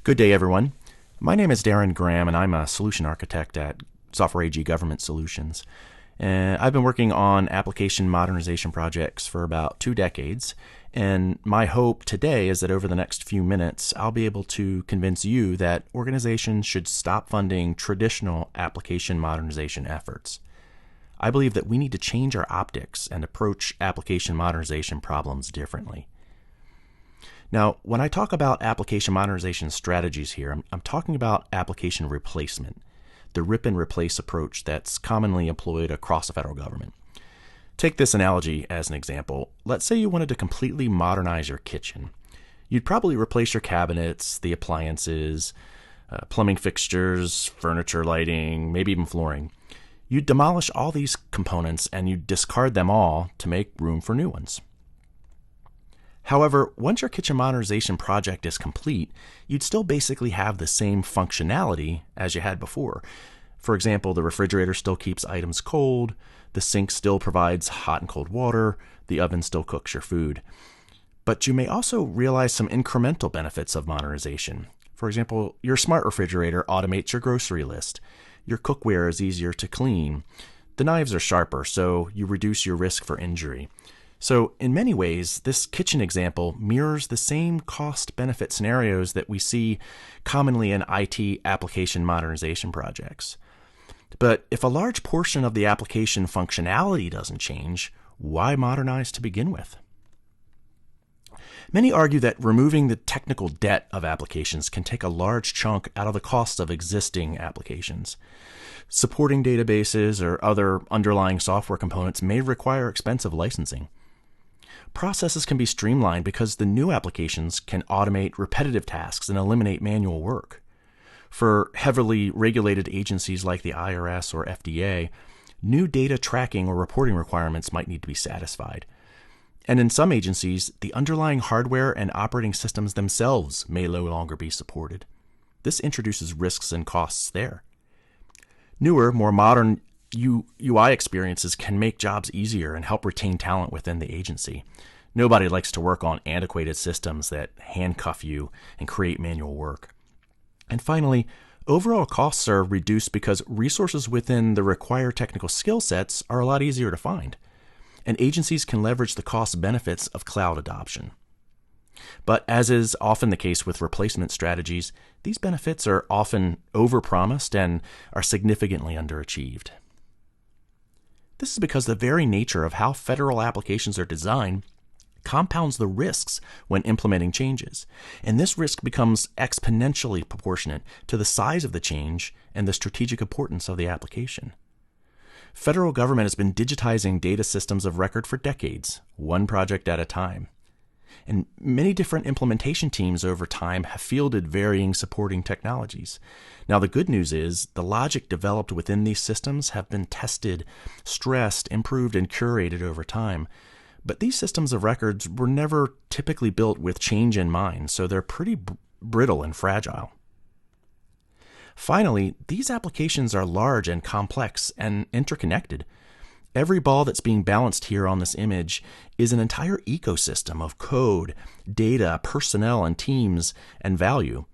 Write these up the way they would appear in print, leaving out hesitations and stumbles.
Good day, everyone. My name is Darren Graham, and I'm a solution architect at Software AG Government Solutions. I've been working on application modernization projects for about 2 decades, and my hope today is that over the next few minutes, I'll be able to convince you that organizations should stop funding traditional application modernization efforts. I believe that we need to change our optics and approach application modernization problems differently. Now, when I talk about application modernization strategies here, I'm talking about application replacement, the rip and replace approach that's commonly employed across the federal government. Take this analogy as an example. Let's say you wanted to completely modernize your kitchen. You'd probably replace your cabinets, the appliances, plumbing fixtures, furniture, lighting, maybe even flooring. You'd demolish all these components and you'd discard them all to make room for new ones. However, once your kitchen modernization project is complete, you'd still basically have the same functionality as you had before. For example, the refrigerator still keeps items cold, the sink still provides hot and cold water, the oven still cooks your food. But you may also realize some incremental benefits of modernization. For example, your smart refrigerator automates your grocery list. Your cookware is easier to clean. The knives are sharper, so you reduce your risk for injury. So in many ways, this kitchen example mirrors the same cost-benefit scenarios that we see commonly in IT application modernization projects. But if a large portion of the application functionality doesn't change, why modernize to begin with? Many argue that removing the technical debt of applications can take a large chunk out of the cost of existing applications. Supporting databases or other underlying software components may require expensive licensing. Processes can be streamlined because the new applications can automate repetitive tasks and eliminate manual work. For heavily regulated agencies like the IRS or FDA, new data tracking or reporting requirements might need to be satisfied. And in some agencies, the underlying hardware and operating systems themselves may no longer be supported. This introduces risks and costs there. Newer, more modern UI experiences can make jobs easier and help retain talent within the agency. Nobody likes to work on antiquated systems that handcuff you and create manual work. And finally, overall costs are reduced because resources within the required technical skill sets are a lot easier to find, and agencies can leverage the cost benefits of cloud adoption. But as is often the case with replacement strategies, these benefits are often overpromised and are significantly underachieved. This is because the very nature of how federal applications are designed compounds the risks when implementing changes, and this risk becomes exponentially proportionate to the size of the change and the strategic importance of the application. Federal government has been digitizing data systems of record for decades, one project at a time. And many different implementation teams over time have fielded varying supporting technologies. Now, the good news is the logic developed within these systems have been tested, stressed, improved, and curated over time. But these systems of records were never typically built with change in mind, so they're pretty brittle and fragile. Finally, these applications are large and complex and interconnected. Every ball that's being balanced here on this image is an entire ecosystem of code, data, personnel, and teams, and value.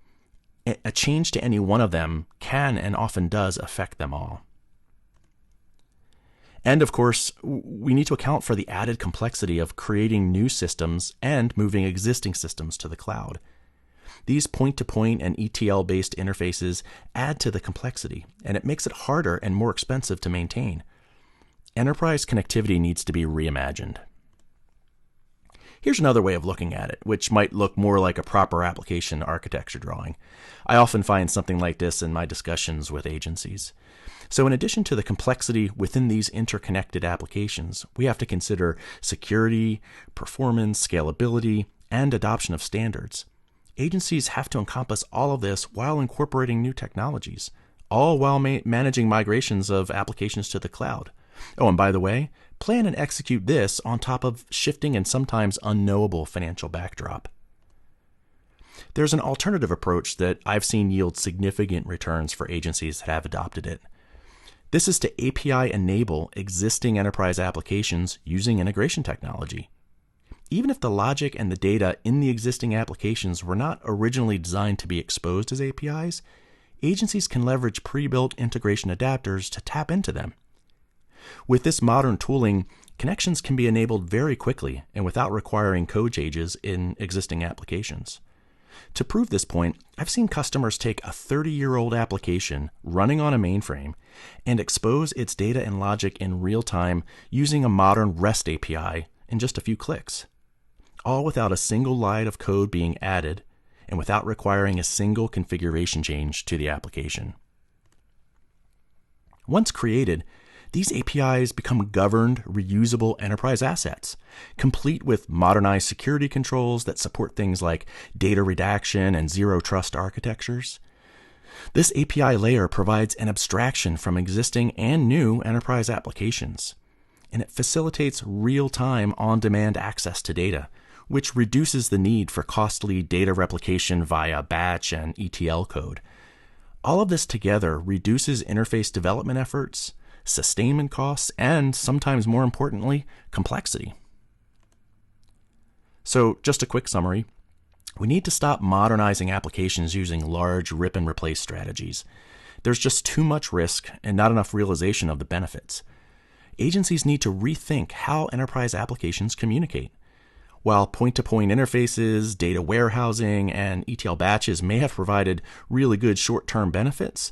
A change to any one of them can and often does affect them all. And of course, we need to account for the added complexity of creating new systems and moving existing systems to the cloud. These point-to-point and ETL-based interfaces add to the complexity, and it makes it harder and more expensive to maintain. Enterprise connectivity needs to be reimagined. Here's another way of looking at it, which might look more like a proper application architecture drawing. I often find something like this in my discussions with agencies. So in addition to the complexity within these interconnected applications, we have to consider security, performance, scalability, and adoption of standards. Agencies have to encompass all of this while incorporating new technologies, all while managing migrations of applications to the cloud. Oh, and by the way, plan and execute this on top of shifting and sometimes unknowable financial backdrop. There's an alternative approach that I've seen yield significant returns for agencies that have adopted it. This is to API enable existing enterprise applications using integration technology. even if the logic and the data in the existing applications were not originally designed to be exposed as APIs, agencies can leverage pre-built integration adapters to tap into them. With this modern tooling, connections can be enabled very quickly and without requiring code changes in existing applications. To prove this point, I've seen customers take a 30-year-old application running on a mainframe and expose its data and logic in real time using a modern REST API in just a few clicks, all without a single line of code being added and without requiring a single configuration change to the application. Once created, these APIs become governed, reusable enterprise assets, complete with modernized security controls that support things like data redaction and zero-trust architectures. This API layer provides an abstraction from existing and new enterprise applications, and it facilitates real-time, on-demand access to data, which reduces the need for costly data replication via batch and ETL code. All of this together reduces interface development efforts, sustainment costs, and sometimes more importantly, complexity. So just a quick summary. We need to stop modernizing applications using large rip and replace strategies. There's just too much risk and not enough realization of the benefits. Agencies need to rethink how enterprise applications communicate. While point-to-point interfaces, data warehousing, and ETL batches may have provided really good short-term benefits,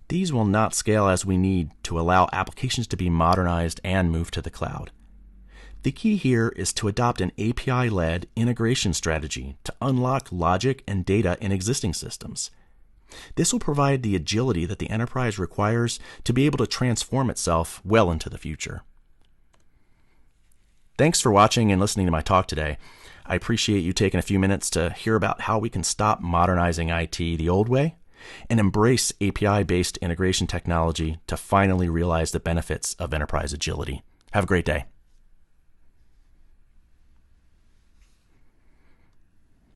these will not scale as we need to allow applications to be modernized and move to the cloud. The key here is to adopt an API-led integration strategy to unlock logic and data in existing systems. This will provide the agility that the enterprise requires to be able to transform itself well into the future. Thanks for watching and listening to my talk today. I appreciate you taking a few minutes to hear about how we can stop modernizing IT the old way and embrace API-based integration technology to finally realize the benefits of enterprise agility. Have a great day.